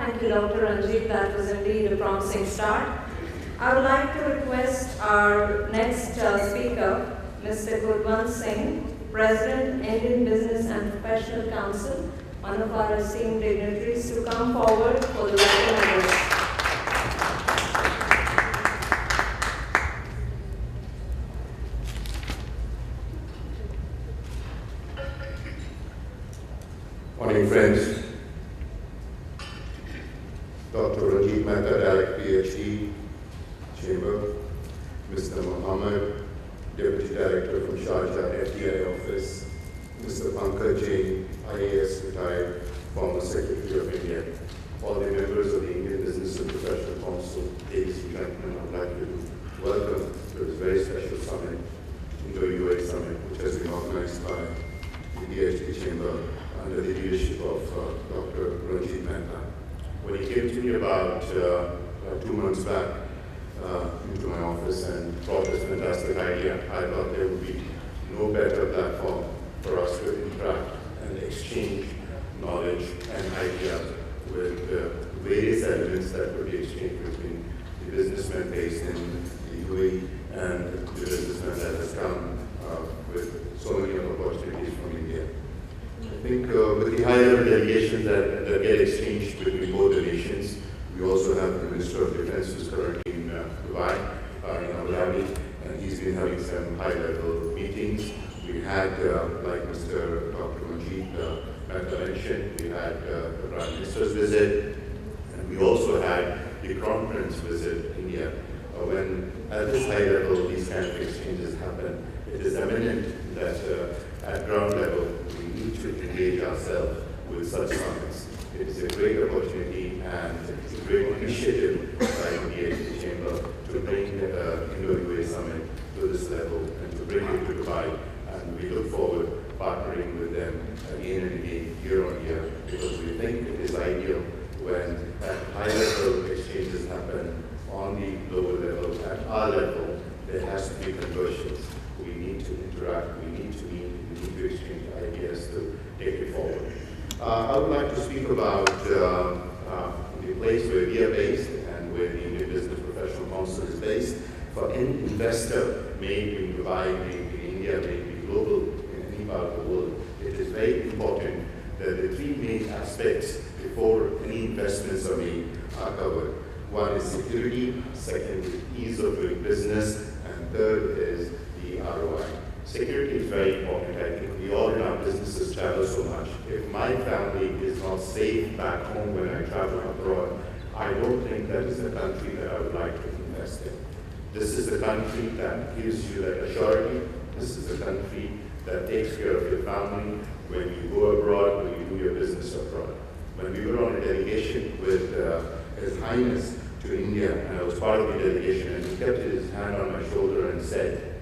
Thank you, Dr. Ranjit. That was indeed a promising start. I would like to request our next speaker, Mr. Kulwant Singh, President, Indian Business and Professional Council, one of our esteemed dignitaries, to come forward for the welcome address. Morning, friends. Dr. Ranjit Mehta, Direct PhD, Chamber, Mr. Mohammed, Deputy Director from Sharjah FDI Office, Mr. Pankaj Jain, IAS retired, former Secretary of India, all the members of the Indian Business and Professional Council, ladies and gentlemen, I would like to welcome to this very special summit, INDO-UAE Summit, which has been organized by the DHT Chamber under the leadership of Dr. Ranjit Mehta. When he came to me about 2 months back into my office and brought this fantastic idea, I thought there would be no better platform for us to interact and exchange knowledge and ideas with various elements that would be exchanged between the businessmen based in the UAE and the businessmen that has come with so many opportunities from India. I think with the high-level delegations that get exchanged between both the nations, we also have the Minister of Defense who's currently in Dubai, in Abu Dhabi, and he's been having some high-level meetings. We had, like Mr. Dr. Ranjit Mehta mentioned, we had the Prime Minister's visit, and we also had the Crown Prince visit India. When at this high level these kind of exchanges happen, it is eminent that at ground level we need to engage ourselves with such summits. It is a great opportunity and it's a great initiative by the DHT Chamber to bring the Indo-UAE Summit to this level and to bring it to Dubai. And we look forward partnering with them again and again, year on year, because we think it is ideal when at high level exchanges happen on the lower level, at our level, there has to be conversions. We need to interact, we need to meet, we need to exchange ideas to take it forward. I would like to speak about the place where we are based and where the Indian Business Professional Council is based. For any investor, maybe in Dubai, maybe in India, maybe global, in any part of the world, it is very important that the three main aspects before any investments are made are covered. One is security, second is ease of doing business, and third is the ROI. Security is very important. I think we all in our businesses travel so much. If my family is not safe back home when I travel abroad, I don't think that is the country that I would like to invest in. This is the country that gives you that assurity. This is the country that takes care of your family when you go abroad, when you do your business abroad. When we were on a delegation with His Highness to India, and I was part of the delegation, and he kept his hand on my shoulder and said,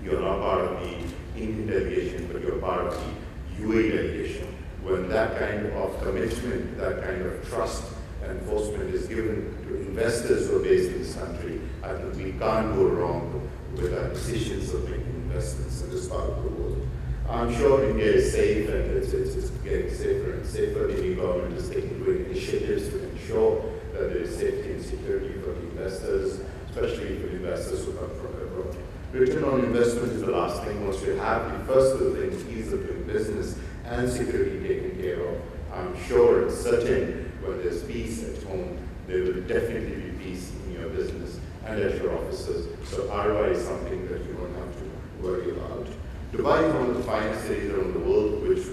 "You're not part of the Indian delegation, but you're part of the UAE delegation." When that kind of commitment, that kind of trust and enforcement is given to investors who are based in this country, I think we can't go wrong with our decisions of making investments in this part of the world. I'm sure India is safe and it's getting safer and safer. The Indian government is taking great initiatives to ensure that there is safety and security for the investors, especially for the investors who come from abroad. Return on investment is the last thing. Once you have the first two things, ease of doing business and security taken care of, I'm sure and certain when there's peace at home, there will definitely be peace in your business and at your offices. So ROI is something that you don't have to worry about. Dubai is one of the finest cities around the world, which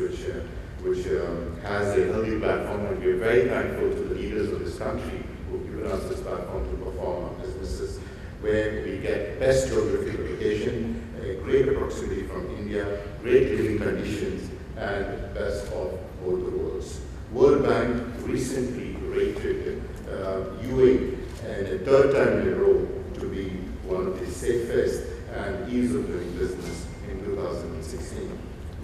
has a healthy platform, and we're very thankful to the leaders of this country who've given us this platform to perform our businesses, where we get best geographical location, a great proximity from India, great living conditions, and best of both the worlds. World Bank recently rated UAE and a third time in a row to be one of the safest and ease of doing business in 2016.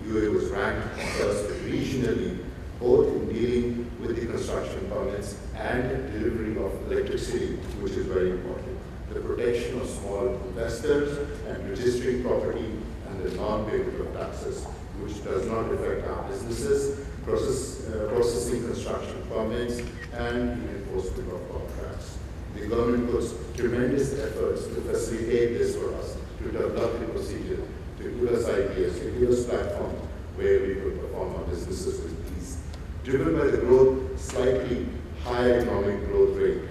UAE was ranked first regionally, both in dealing with the construction permits and delivery of electricity, which is very important. The protection of small investors and registering property and the non-payment of taxes, which does not affect our businesses processing construction permits, and the enforcement of contracts. The government puts tremendous efforts to facilitate this for us, to develop the procedure, to give us ideas, to give us platforms where we could perform our businesses with ease. Driven by the growth, slightly higher economic growth rate,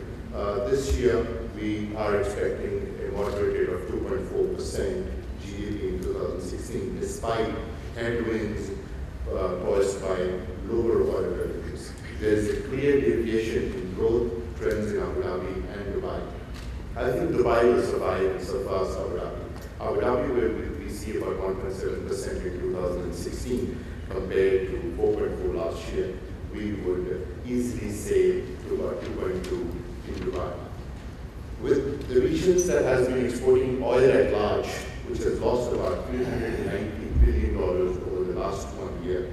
this year we are expecting a moderate rate of 2.4% GDP in 2016, despite headwinds caused by lower oil revenues. There is a clear deviation in growth trends in Abu Dhabi and Dubai. I think Dubai will survive and surpass Abu Dhabi. Abu Dhabi will we see about 1.7% in 2016 compared to 4.4 last year. We would easily say to about 2.2 in Dubai. With the regions that has been exporting oil at large, which has lost about $390 billion over the last 1 year,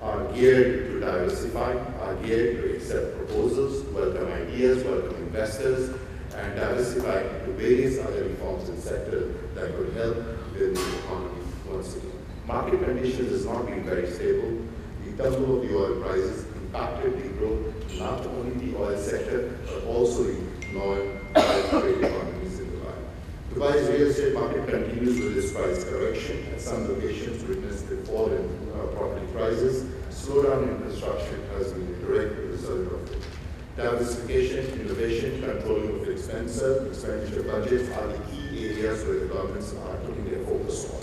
are geared to diversify, are geared to accept proposals, welcome ideas, welcome investors, and diversify into various other reforms and sectors that could help build the economy once again. Market conditions has not been very stable. The tumble of the oil prices impacted the growth, not only the oil sector, but also the non-oil trade economies in Dubai. Dubai's real estate market continues with its price correction. At some locations, witnessed a fall in property prices. Slowdown in construction has been a direct result of it. Diversification, innovation, controlling of expenditure budgets are the key areas where the governments are putting their focus on.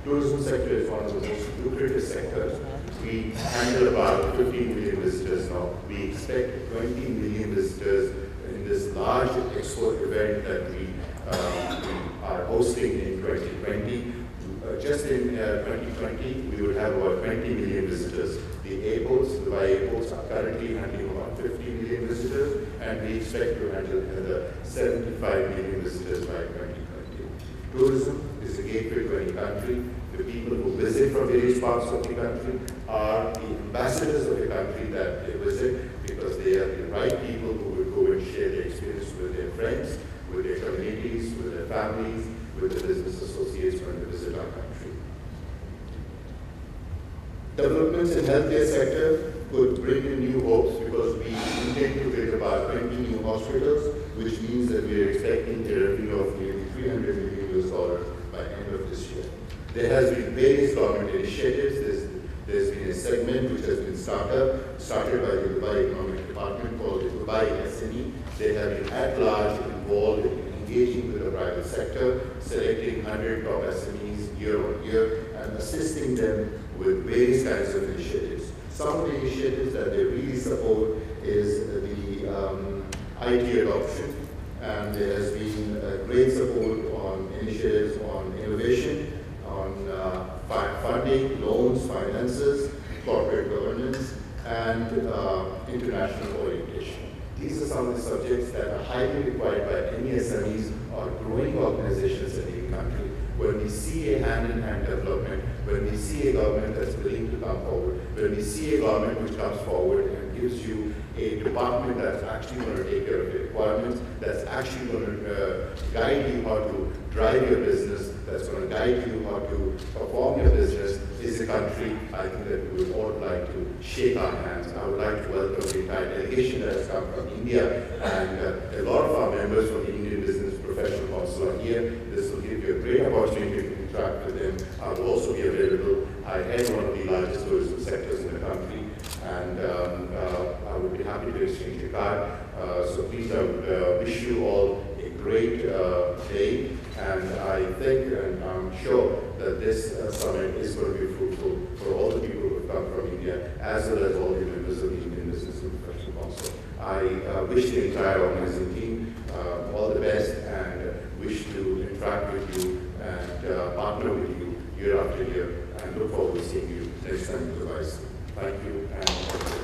Tourism sector is one of the most lucrative sectors. We handle about 15 million visitors now. We expect 20 million visitors in this large export event that we are hosting in 2020. Just in 2020, we would have about 20 million visitors. The airports, Dubai airports, are currently handling about 50 million visitors, and we expect to handle another 75 million visitors by 2020. Tourism is a gateway to any country. The people who visit from various parts of the country are the ambassadors of the country that they visit, because they are the right people who will go and share their experience with their friends, with their communities, with their families, with the business associates when they visit our country. Developments in healthcare sector could bring in new hopes, because we intend to build about 20 new hospitals, which means that we are expecting a revenue of nearly $300 million by end of this year. There has been various government initiatives. There's been a segment which has been started by the Dubai Economic Department called the Dubai SME. They have been at large involved in engaging with the private sector, selecting 100 top SMEs year on year, and assisting them with various kinds of initiatives. Some of the initiatives that they really support is the IT adoption, and there has been great support on initiatives on innovation, on funding, loans, finances, corporate governance, and international orientation. These are some of the subjects that are highly required by any SMEs or growing organizations in the country. When we see a hand-in-hand development, when we see a government that's willing to come forward, when we see a government which comes forward and gives you a department that's actually going to take care of your requirements, that's actually going to guide you how to drive your business, that's going to guide you how to perform your business, is a country I think that we would all like to shake our hands. I would like to welcome the entire delegation that has come from India, and a lot of our members from the Indian Business Professional Council are here. This will give you a great opportunity to interact with them. I will also be available. I head one of the largest tourism sectors in the country, and I would be happy to exchange a card. So please, I would wish you all a great day, and I think and I'm sure that this summit is going to be fruitful for all the people who have come from India, as well as all the members of the Indian Business and Professional Council. I wish the entire organizing team all the best, and wish to interact with you and partner with you year after year, and look forward to seeing you next time in Dubai. Thank you. And